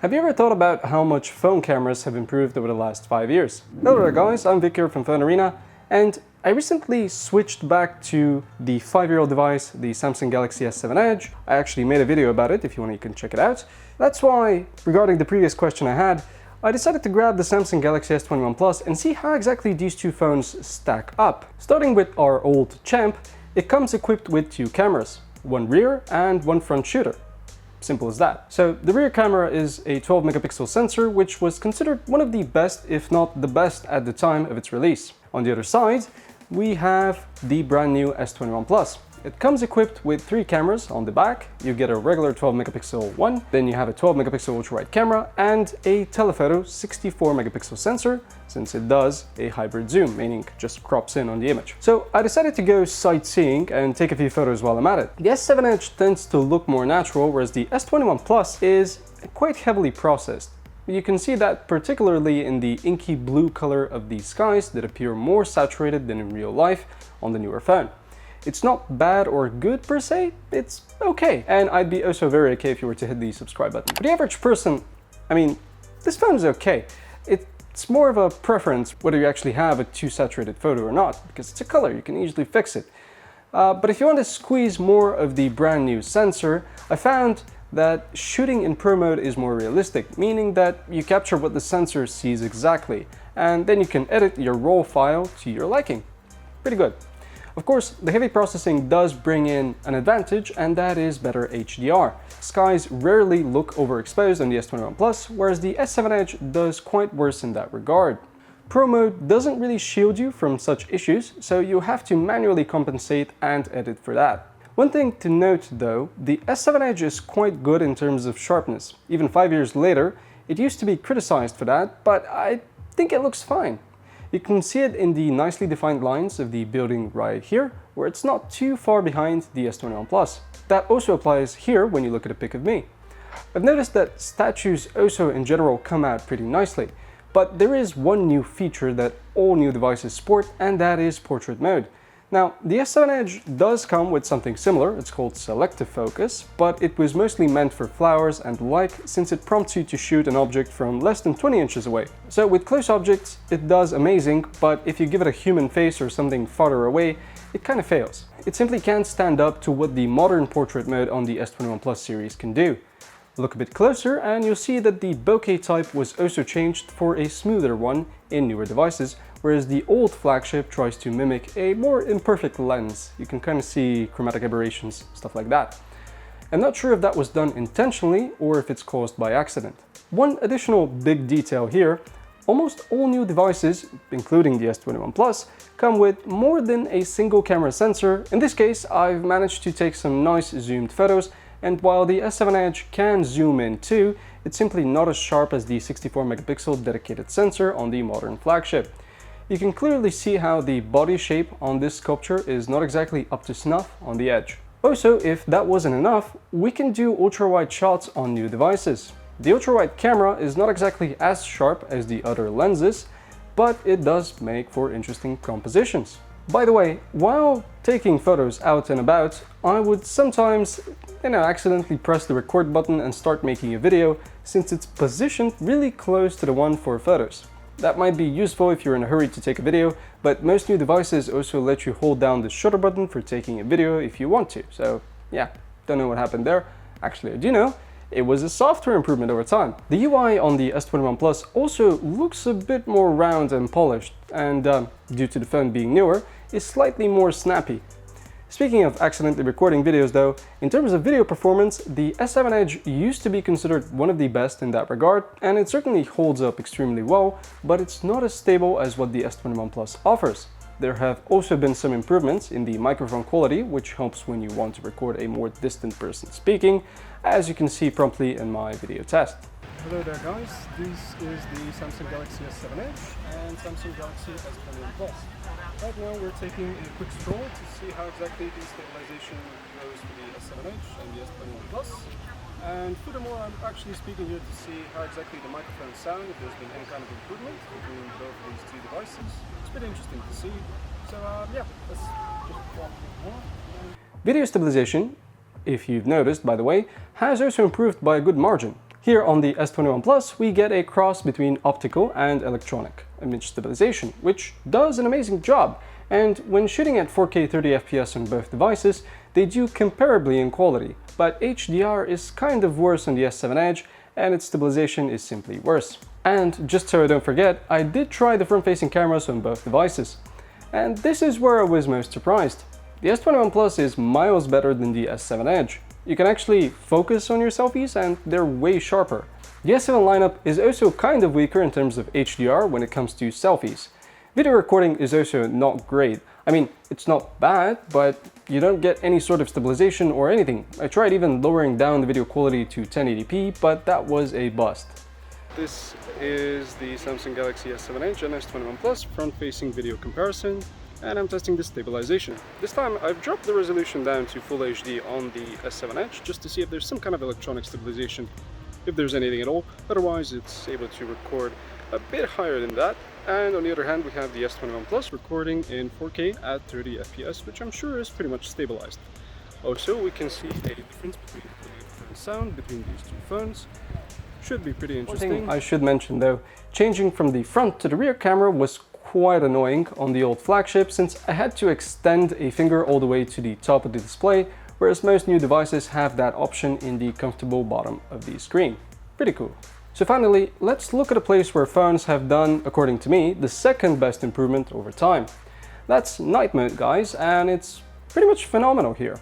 Have you ever thought about how much phone cameras have improved over the last 5 years? Hello there guys, I'm Vic here from PhoneArena, and I recently switched back to the 5-year-old device, the Samsung Galaxy S7 Edge. I actually made a video about it. If you want, you can check it out. That's why, regarding the previous question I had, I decided to grab the Samsung Galaxy S21 Plus and see how exactly these two phones stack up. Starting with our old champ, it comes equipped with 2 cameras, one rear and one front shooter. Simple as that. So the rear camera is a 12 megapixel sensor, which was considered one of the best, if not the best, at the time of its release. On the other side, we have the brand new S21 Plus. It comes equipped with 3 cameras on the back. You get a regular 12 megapixel one, then you have a 12 megapixel ultra-wide camera and a telephoto 64 megapixel sensor, since it does a hybrid zoom, meaning just crops in on the image. So I decided to go sightseeing and take a few photos while I'm at it. The S7 Edge tends to look more natural, whereas the S21 Plus is quite heavily processed. You can see that particularly in the inky blue color of the skies that appear more saturated than in real life on the newer phone. It's not bad or good per se, it's okay. And I'd be also very okay if you were to hit the subscribe button. For the average person, I mean, this phone is okay. It's more of a preference whether you actually have a too saturated photo or not, because it's a color, you can easily fix it. But if you want to squeeze more of the brand new sensor, I found that shooting in Pro mode is more realistic, meaning that you capture what the sensor sees exactly, and then you can edit your RAW file to your liking. Pretty good. Of course, the heavy processing does bring in an advantage, and that is better HDR. Skies rarely look overexposed on the S21 Plus, whereas the S7 Edge does quite worse in that regard. Pro mode doesn't really shield you from such issues, so you have to manually compensate and edit for that. One thing to note though, the S7 Edge is quite good in terms of sharpness. Even 5 years later, it used to be criticized for that, but I think it looks fine. You can see it in the nicely defined lines of the building right here, where it's not too far behind the S21 Plus. That also applies here when you look at a pic of me. I've noticed that statues also in general come out pretty nicely, but there is one new feature that all new devices sport, and that is portrait mode. Now, the S7 Edge does come with something similar, it's called selective focus, but it was mostly meant for flowers and the like, since it prompts you to shoot an object from less than 20 inches away. So with close objects, it does amazing, but if you give it a human face or something farther away, it kind of fails. It simply can't stand up to what the modern portrait mode on the S21 Plus series can do. Look a bit closer and you'll see that the bokeh type was also changed for a smoother one in newer devices, whereas the old flagship tries to mimic a more imperfect lens. You can kind of see chromatic aberrations, stuff like that. I'm not sure if that was done intentionally or if it's caused by accident. One additional big detail here, almost all new devices, including the S21 Plus, come with more than a single camera sensor. In this case, I've managed to take some nice zoomed photos, and while the S7 Edge can zoom in too, it's simply not as sharp as the 64 megapixel dedicated sensor on the modern flagship. You can clearly see how the body shape on this sculpture is not exactly up to snuff on the Edge. Also, if that wasn't enough, we can do ultra-wide shots on new devices. The ultra-wide camera is not exactly as sharp as the other lenses, but it does make for interesting compositions. By the way, while taking photos out and about, I would sometimes, accidentally press the record button and start making a video, since it's positioned really close to the one for photos. That might be useful if you're in a hurry to take a video, but most new devices also let you hold down the shutter button for taking a video if you want to. So yeah, don't know what happened there. Actually, I do know. It was a software improvement over time. The UI on the S21 Plus also looks a bit more round and polished, and due to the phone being newer, is slightly more snappy. Speaking of accidentally recording videos though, in terms of video performance, the S7 Edge used to be considered one of the best in that regard, and it certainly holds up extremely well, but it's not as stable as what the S21 Plus offers. There have also been some improvements in the microphone quality, which helps when you want to record a more distant person speaking, as you can see promptly in my video test. Hello there guys, this is the Samsung Galaxy S7 Edge and Samsung Galaxy S21 Plus. Right now we're taking a quick stroll to see how exactly the stabilization goes for the S7 Edge and the S21 Plus. And furthermore, I'm actually speaking here to see how exactly the microphones sound, if there's been any kind of improvement between both of these two devices. It's pretty interesting to see. So yeah, let's just walk a bit more. Video stabilization, if you've noticed by the way, has also improved by a good margin. Here on the S21 Plus, we get a cross between optical and electronic image stabilization, which does an amazing job, and when shooting at 4K 30 FPS on both devices, they do comparably in quality, but HDR is kind of worse on the S7 Edge, and its stabilization is simply worse. And just so I don't forget, I did try the front-facing cameras on both devices, and this is where I was most surprised. The S21 Plus is miles better than the S7 Edge. You can actually focus on your selfies and they're way sharper. The S7 lineup is also kind of weaker in terms of HDR when it comes to selfies. Video recording is also not great. I mean, it's not bad, but you don't get any sort of stabilization or anything. I tried even lowering down the video quality to 1080p, but that was a bust. This is the Samsung Galaxy S7 Edge and S21 Plus front-facing video comparison, and I'm testing the stabilization. This time I've dropped the resolution down to Full HD on the S7 Edge just to see if there's some kind of electronic stabilization, if there's anything at all. Otherwise it's able to record a bit higher than that. And on the other hand, we have the S21 Plus recording in 4K at 30 FPS, which I'm sure is pretty much stabilized. Also, we can see a difference between the sound between these two phones. Should be pretty interesting. One thing I should mention though, changing from the front to the rear camera was quite annoying on the old flagship, since I had to extend a finger all the way to the top of the display, whereas most new devices have that option in the comfortable bottom of the screen. Pretty cool. So finally, let's look at a place where phones have done, according to me, the second best improvement over time. That's night mode, guys, and it's pretty much phenomenal here.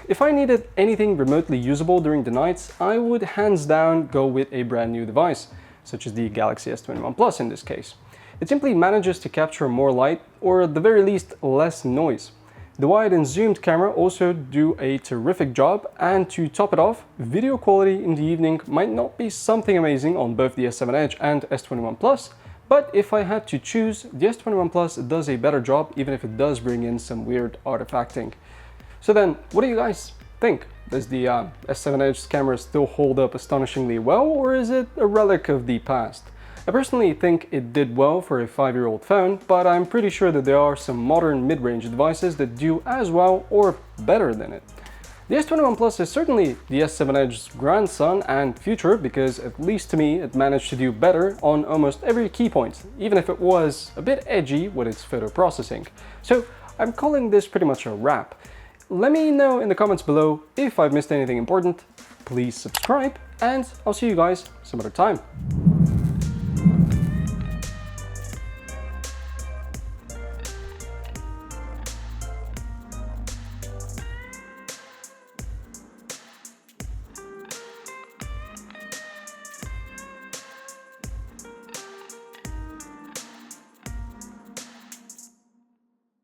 If I needed anything remotely usable during the nights, I would hands down go with a brand new device, such as the Galaxy S21 Plus in this case. It simply manages to capture more light, or at the very least less noise. The wide and zoomed camera also do a terrific job, and to top it off, video quality in the evening might not be something amazing on both the S7 Edge and S21 Plus, but if I had to choose, the S21 Plus does a better job, even if it does bring in some weird artifacting. So then, what do you guys think? Does the S7 Edge's camera still hold up astonishingly well, or is it a relic of the past? I personally think it did well for a 5-year-old phone, but I'm pretty sure that there are some modern mid-range devices that do as well or better than it. The S21 Plus is certainly the S7 Edge's grandson and future, because at least to me it managed to do better on almost every key point, even if it was a bit edgy with its photo processing. So I'm calling this pretty much a wrap. Let me know in the comments below if I've missed anything important. Please subscribe, and I'll see you guys some other time.